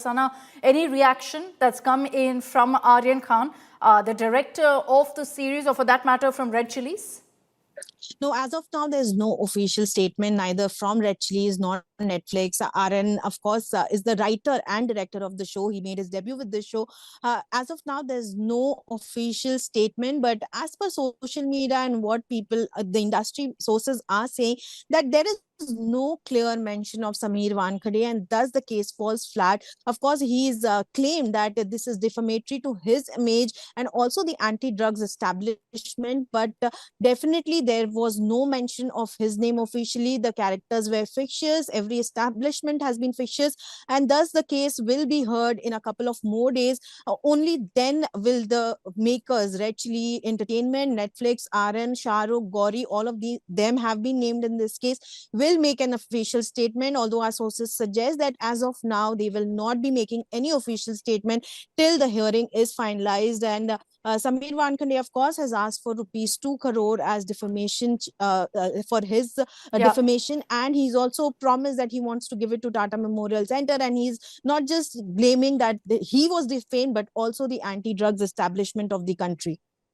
Sana, any reaction that's come in from Aryan Khan, the director of the series, or for that matter from Red Chillies? No, as of now, there's no official statement neither from Red Chillies nor Netflix. Aaron, of course, is the writer and director of the show. He made his debut with the show. As of now, there's no official statement, but as per social media and what people, the industry sources are saying, that there is no clear mention of Sameer Wankhede, and thus the case falls flat. Of course, he's claimed that this is defamatory to his image and also the anti-drugs establishment, but definitely there was no mention of his name officially. The characters were fictitious, every establishment has been fictitious, and thus the case will be heard in a couple of more days. Only then will the makers, Red Chilli Entertainment, Netflix, Aaron, Shahrukh, Gauri, all of them have been named in this case, will make an official statement, although our sources suggest that as of now they will not be making any official statement till the hearing is finalized. And Sameer Wankhede, of course, has asked for rupees 2 crore as defamation for his defamation, and he's also promised that he wants to give it to Tata Memorial Center. And he's not just blaming that he was defamed, but also the anti-drugs establishment of the country.